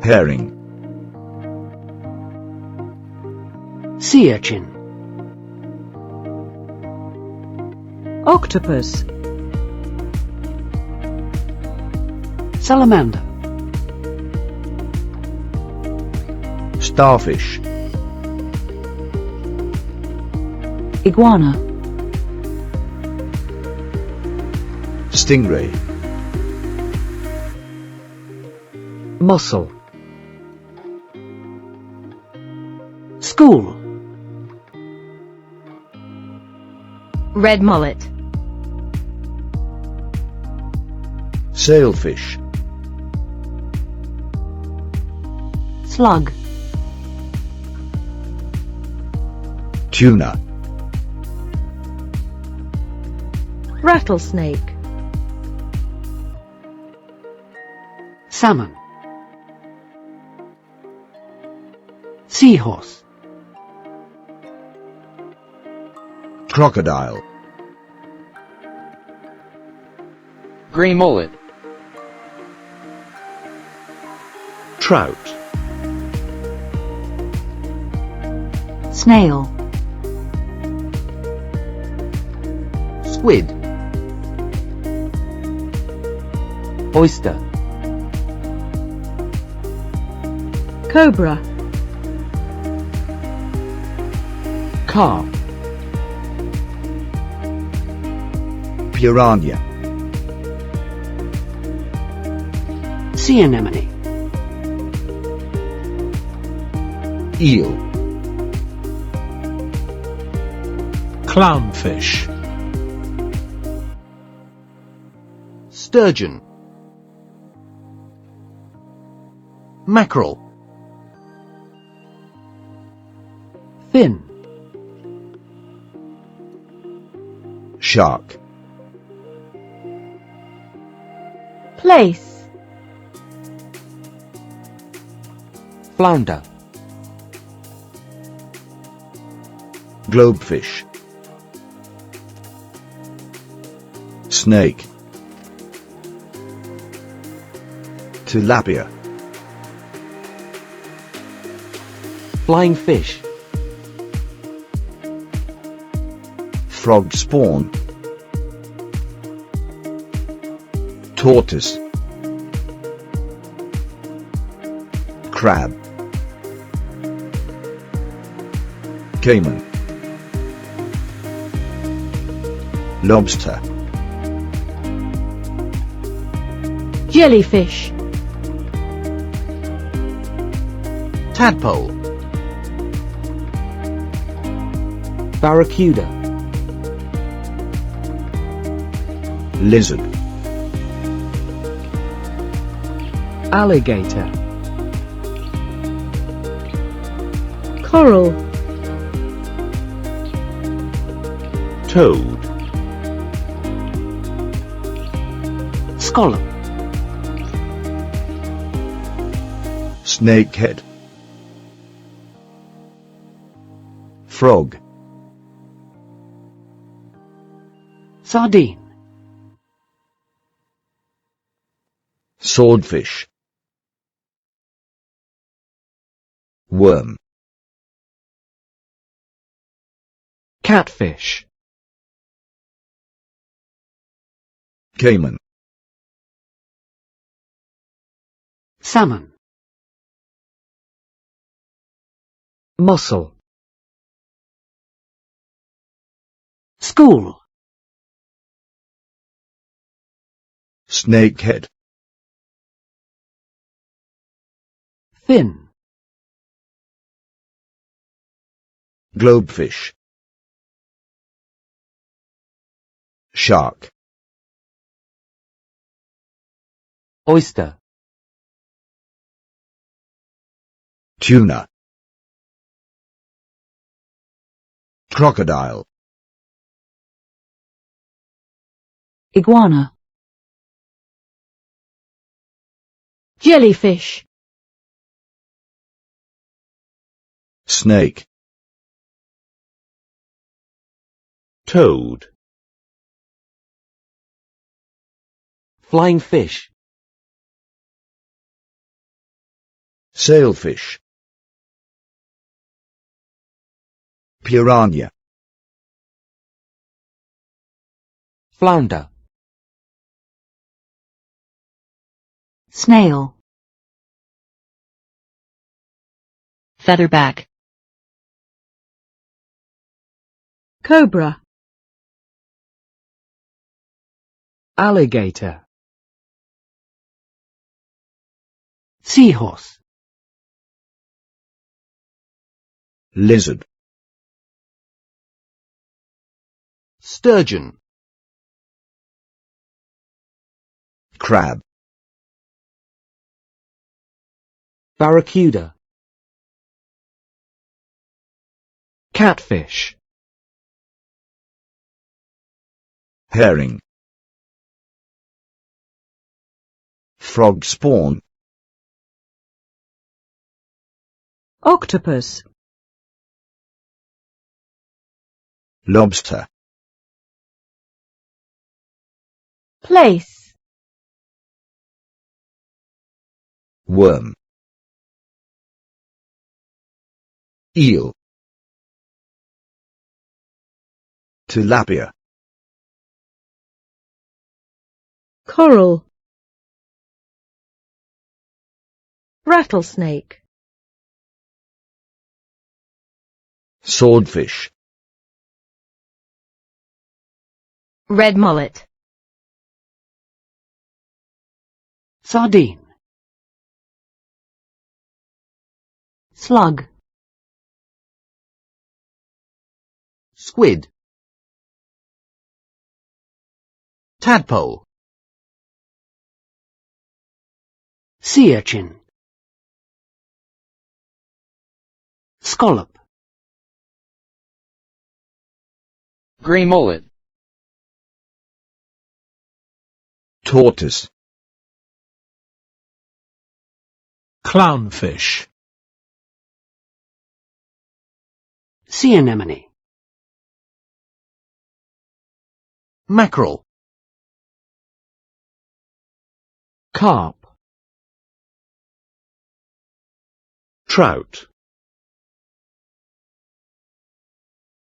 Herring. Sea urchin. Octopus. Salamander. Starfish. Iguana. Stingray. Mussel. School. Red mullet. Sailfish. Slug. Tuna. Rattlesnake. Salmon. Seahorse. Crocodile. Grey mullet. Trout. Snail. Squid. Oyster. Cobra. Carp. Piranha. Sea anemone. Eel. Clownfish. Sturgeon. Mackerel. Fin. Shark. Place. Flounder. Globefish. Snake. Tilapia. Flying fish. Frog spawn. Tortoise. Crab. Cayman. Lobster. Jellyfish. Tadpole. Barracuda. Lizard. Alligator. Coral. Toad. Scallop. Snakehead. Frog. Sardine. Swordfish. Worm. Catfish. Cayman. Salmon. Mussel. School. Snakehead. Fin. Globefish. Shark. Oyster. Tuna. Crocodile. Iguana. Jellyfish. Snake. toad, Flying fish. sailfish, piranha, Flounder. Snail. Featherback. Cobra. Alligator. Seahorse. lizard, Sturgeon. crab, Barracuda. Catfish. herring, frog spawn, Octopus. lobster, Place. worm, eel, tilapia, Coral. Rattlesnake. swordfish, Red mullet. Sardine. Slug. Squid. Tadpole. Sea urchin. Scallop. Grey mullet. tortoise, clownfish, Sea anemone. Mackerel. Carp. trout,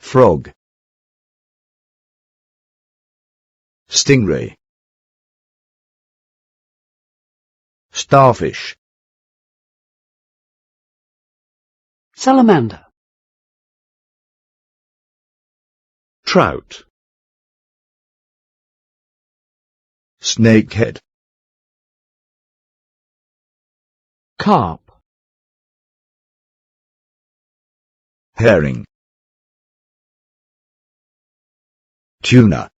frog, stingray, starfish, Salamander. trout, snakehead, Carp. herring, tuna,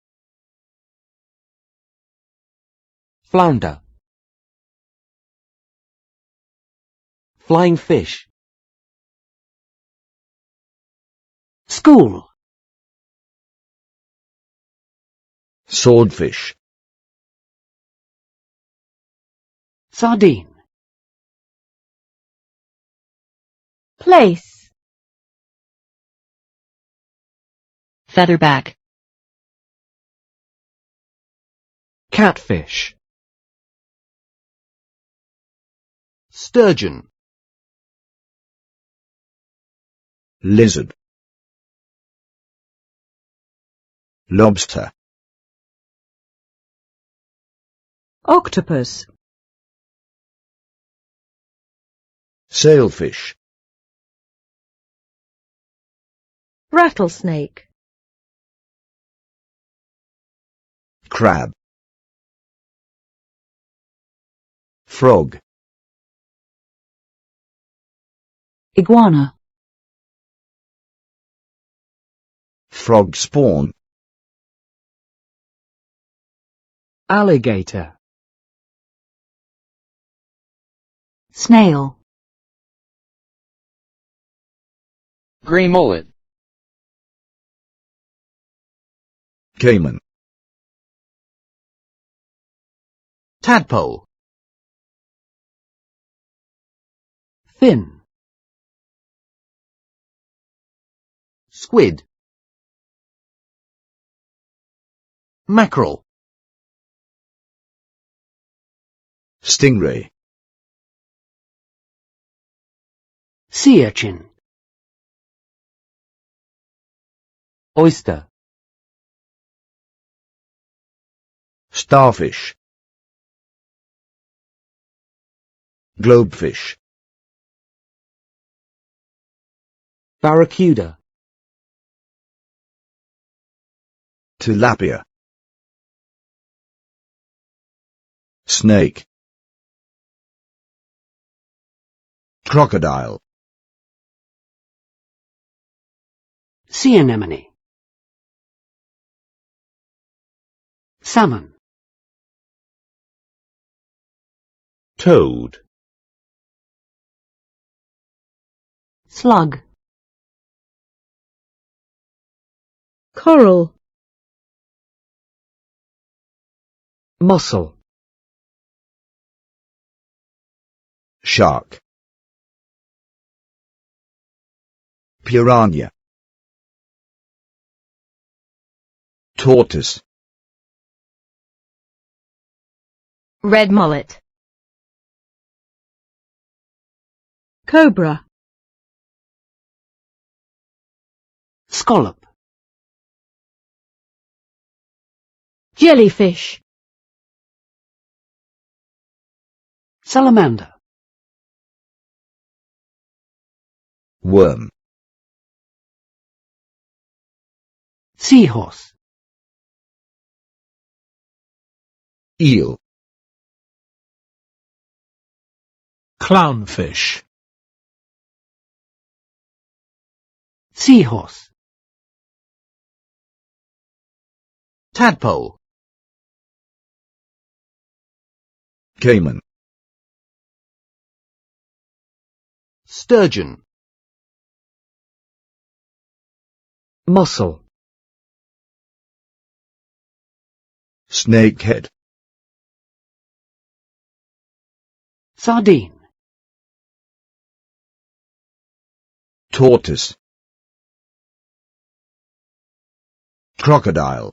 Flounder. Flying fish. School. swordfish, Sardine. Place. Featherback. Catfish. Sturgeon. lizard, lobster, Octopus. sailfish, Rattlesnake. crab, frog, Iguana. frog spawn, Alligator. Snail. Grey mullet. caiman, Tadpole. Fin. Squid. Mackerel. Stingray. Sea urchin. Oyster. Starfish. Globefish. Barracuda. Tilapia. Snake. Crocodile. Sea anemone. Salmon. Toad. Slug. Coral. Mussel. Shark. Piranha. Tortoise. Red mullet. Cobra. Scallop. Jellyfish. Salamander. Worm. Seahorse. Eel. Clownfish. Seahorse. Tadpole. Cayman. Sturgeon. Mussel. Snakehead. Sardine. Tortoise. Crocodile.